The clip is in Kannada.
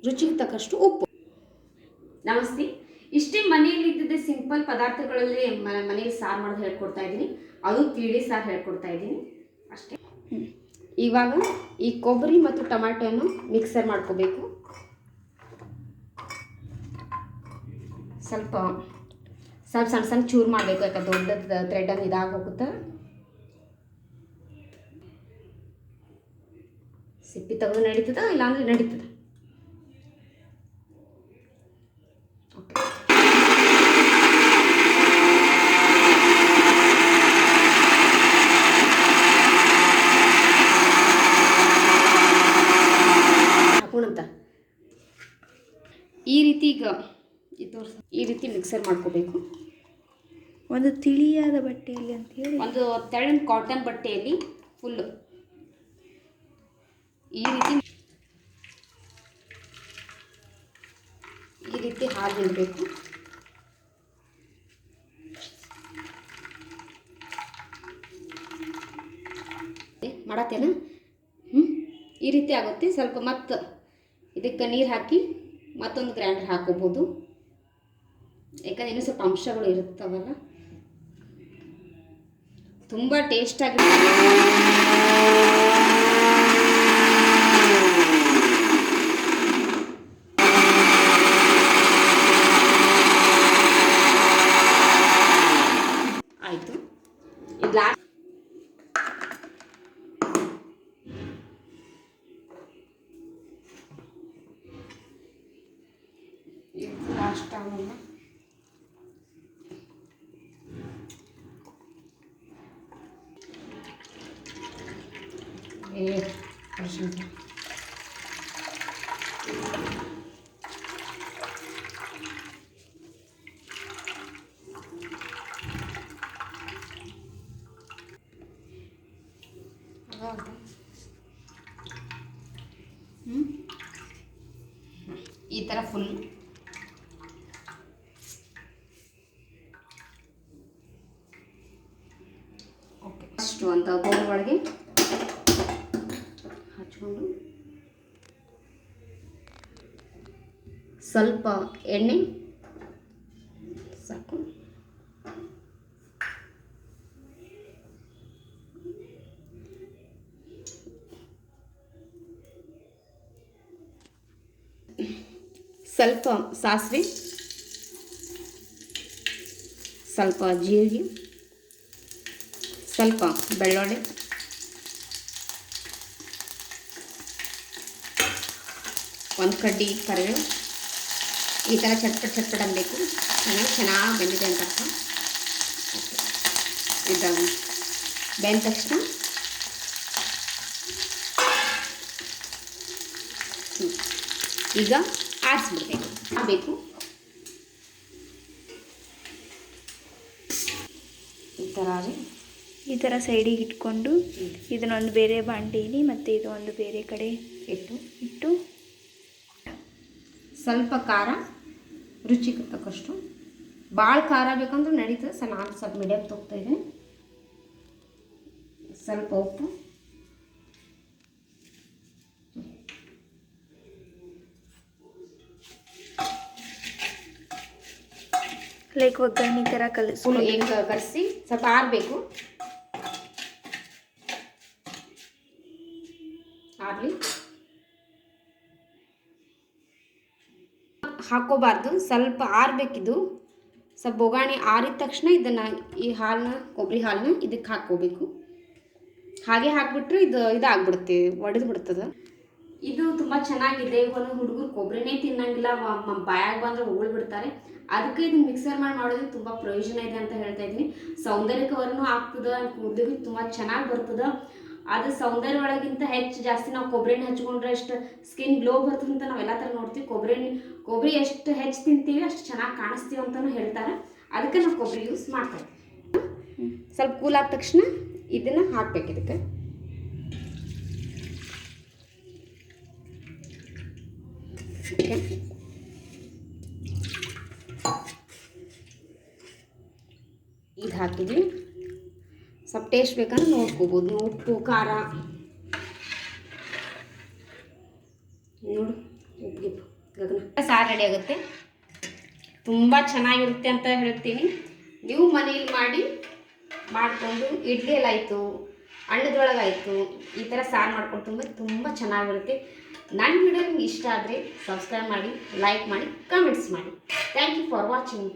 ರುಚಿಗೆ ತಕ್ಕಷ್ಟು ಉಪ್ಪು. ನಮಸ್ತೆ. ಇಷ್ಟೇ ಮನೆಯಲ್ಲಿ ಇದ್ದಿದ್ದ ಸಿಂಪಲ್ ಪದಾರ್ಥಗಳಲ್ಲಿ ಮನೆಯಲ್ಲಿ ಸಾರು ಮಾಡೋದು ಹೇಳ್ಕೊಡ್ತಾ ಇದ್ದೀನಿ. ಅದು ತಿಳಿ ಸಾರು ಹೇಳ್ಕೊಡ್ತಾ ಇದ್ದೀನಿ ಅಷ್ಟೇ. ಇವಾಗ ಈ ಕೊಬ್ಬರಿ ಮತ್ತು ಟೊಮ್ಯಾಟೊಯನ್ನು ಮಿಕ್ಸರ್ ಮಾಡ್ಕೋಬೇಕು. ಸ್ವಲ್ಪ ಸಣ್ಣ ಸಣ್ಣ ಚೂರು ಮಾಡಬೇಕು, ಯಾಕಂದ್ರೆ ದೊಡ್ಡ ಥ್ರೆಡನ್ನು ಇದಾಗಿ ಹೋಗುತ್ತೆ. ಸಿಪ್ಪಿ ತೆಗೆದು ನಡೀತದ, ಇಲ್ಲಾಂದ್ರೆ ನಡೀತದೆ. ಹಾಕೋಣಂತ ಈ ರೀತಿ ಈ ರೀತಿ ಮಿಕ್ಸರ್ ಮಾಡ್ಕೋಬೇಕು. ಒಂದು ತಿಳಿಯಾದ ಬಟ್ಟೆಯಲ್ಲಿ ಅಂತ ಹೇಳಿ, ಒಂದು ತೆಳ್ಳನ ಕಾಟನ್ ಬಟ್ಟೆಯಲ್ಲಿ ಫುಲ್ಲು ಈ ರೀತಿ ಹಾಲು ಹಿಂಡಬೇಕು. ಮಾಡತ್ತೇನ? ಈ ರೀತಿ ಆಗುತ್ತೆ. ಸ್ವಲ್ಪ ಮತ್ತು ಇದಕ್ಕೆ ನೀರು ಹಾಕಿ ಮತ್ತೊಂದು ಗ್ರೈಂಡರ್ ಹಾಕೋಬೋದು, ಯಾಕಂದ್ರೆ ಇನ್ನೂ ಸ್ವಲ್ಪ ಅಂಶಗಳು ಇರುತ್ತವಲ್ಲ. ತುಂಬ ಟೇಸ್ಟಾಗಿ ಆಯಿತು. ಇದು ಲಾಸ್ಟ್ ಆಗೋಲ್ಲ. ಈ ಥರ ಫುಲ್ ಓಕೆ. ಅಷ್ಟು ಅಂತ ಬೌಲ್ ಒಳಗೆ ಹಚ್ಕೊಂಡು ಸ್ವಲ್ಪ ಎಣ್ಣೆ ಸಾಕು. ಸ್ವಲ್ಪ ಸಾಸಿವೆ, ಸ್ವಲ್ಪ ಜೀರಿಗೆ, ಸ್ವಲ್ಪ ಬೆಳ್ಳುಳ್ಳಿ, ಒಂದು ಕಡ್ಡಿ ಕರಿಬೇವು. ಈ ಥರ ಚಟ್ಪಟ್ ಅನ್ನಬೇಕು. ಚೆನ್ನಾಗಿ ಬೆಂದಿದೆ ಅಂತ ಅರ್ಥ. ಇದಾಗ ಬೆಂದ ತಕ್ಷಣ ಈಗ ಆಡಿಸ್ಬಿಡ್ಬೇಕು. ಈ ಥರ ಸೈಡಿಗೆ ಇಟ್ಕೊಂಡು ಇದನ್ನೊಂದು ಬೇರೆ ಬಾಂಡೀಲಿ ಮತ್ತು ಇದು ಒಂದು ಬೇರೆ ಕಡೆ ಇಟ್ಟು ಸ್ವಲ್ಪ ಖಾರ, ರುಚಿಗೆ ತಕ್ಕಷ್ಟು. ಭಾಳ ಖಾರ ಬೇಕಂದ್ರೆ ನಡೀತದೆ. ನಾನು ಸ್ವಲ್ಪ ಮೀಡಿಯಮ್ ತೊಗ್ತಾಯಿದ್ದೀನಿ. ಸ್ವಲ್ಪ ಉಪ್ಪು, ಲೈಕ್ ಒಗ್ಗರಣೆ ಥರ ಕಲಸಿ ಸ್ವಲ್ಪ ಆರಬೇಕು. ಆರಲಿ ಹಾಕೋಬಾರ್ದು, ಸ್ವಲ್ಪ ಆರಬೇಕಿದು. ಸ್ವಲ್ಪ ಬೊಗಾಣಿ ಆರಿದ ತಕ್ಷಣ ಇದನ್ನು ಈ ಕೊಬ್ಬರಿ ಹಾಲನ್ನ ಇದಕ್ಕೆ ಹಾಕ್ಕೋಬೇಕು. ಹಾಗೆ ಹಾಕಿಬಿಟ್ರೆ ಇದಾಗ್ಬಿಡುತ್ತೆ, ಒಡೆದು ಬಿಡ್ತದೆ. ಇದು ತುಂಬ ಚೆನ್ನಾಗಿದೆ. ಒಂದು ಹುಡುಗರು ಕೊಬ್ಬರಿನೇ ತಿನ್ನಂಗಿಲ್ಲ, ಬಾಯಾಗ ಬಂದರೆ ಉಗುಳು ಬಿಡ್ತಾರೆ. ಅದಕ್ಕೆ ಇದನ್ನ ಮಿಕ್ಸರ್ ಮಾಡೋದ್ರಿಂದ ತುಂಬ ಪ್ರಯೋಜನ ಇದೆ ಅಂತ ಹೇಳ್ತಾ ಇದ್ದೀನಿ. ಸೌಂದರ್ಯಕವರನೂ ಆಗ್ತದೆ, ಕೂದಲಿಗೂ ತುಂಬ ಚೆನ್ನಾಗಿ ಬರ್ತದೆ. ಅದು ಸೌಂದರ್ಯ ಒಳಗಿಂತ ಜಾಸ್ತಿ ನಾವು ಕೊಬ್ಬರಿನ ಹಚ್ಕೊಂಡ್ರೆ ಅಷ್ಟು ಸ್ಕಿನ್ ಗ್ಲೋ ಬರ್ತದೆ ಅಂತ ನಾವೆಲ್ಲ ಥರ ನೋಡ್ತೀವಿ. ಕೊಬ್ಬರಿ ಎಷ್ಟು ಹೆಚ್ಚು ತಿಂತೀವಿ ಅಷ್ಟು ಚೆನ್ನಾಗಿ ಕಾಣಿಸ್ತೀವಿ ಅಂತಲೂ ಹೇಳ್ತಾರೆ. ಅದಕ್ಕೆ ನಾವು ಕೊಬ್ಬರಿ ಯೂಸ್ ಮಾಡ್ತೀವಿ. ಸ್ವಲ್ಪ ಕೂಲ್ ಆದ ತಕ್ಷಣ ಇದನ್ನು ಹಾಕ್ಬೇಕು. ಇದಕ್ಕೆ ಇದು ಹಾಕಿದ್ವಿ. ಸ್ವಲ್ಪ ಟೇಸ್ಟ್ ಬೇಕಂದ್ರೆ ನೋಡ್ಕೋಬೋದು. ಉಪ್ಪು ಖಾರ ನೋಡು, ಉಪ್ಪು ಗಗನ ಸಾರು ರೆಡಿ ಆಗುತ್ತೆ. ತುಂಬ ಚೆನ್ನಾಗಿರುತ್ತೆ ಅಂತ ಹೇಳ್ತೀನಿ. ನೀವು ಮನೇಲಿ ಮಾಡಿಕೊಂಡು ಇಡ್ಲಿಯಲ್ಲಾಯಿತು, ಅನ್ನದೊಳಗಾಯಿತು, ಈ ಥರ ಸಾರು ಮಾಡ್ಕೊಂಡು ತುಂಬ ಚೆನ್ನಾಗಿರುತ್ತೆ. ನನ್ನ ವಿಡಿಯೋ ನಿಮ್ಗೆ ಇಷ್ಟ ಆದರೆ ಸಬ್ಸ್ಕ್ರೈಬ್ ಮಾಡಿ, ಲೈಕ್ ಮಾಡಿ, ಕಮೆಂಟ್ಸ್ ಮಾಡಿ. Thank you for watching.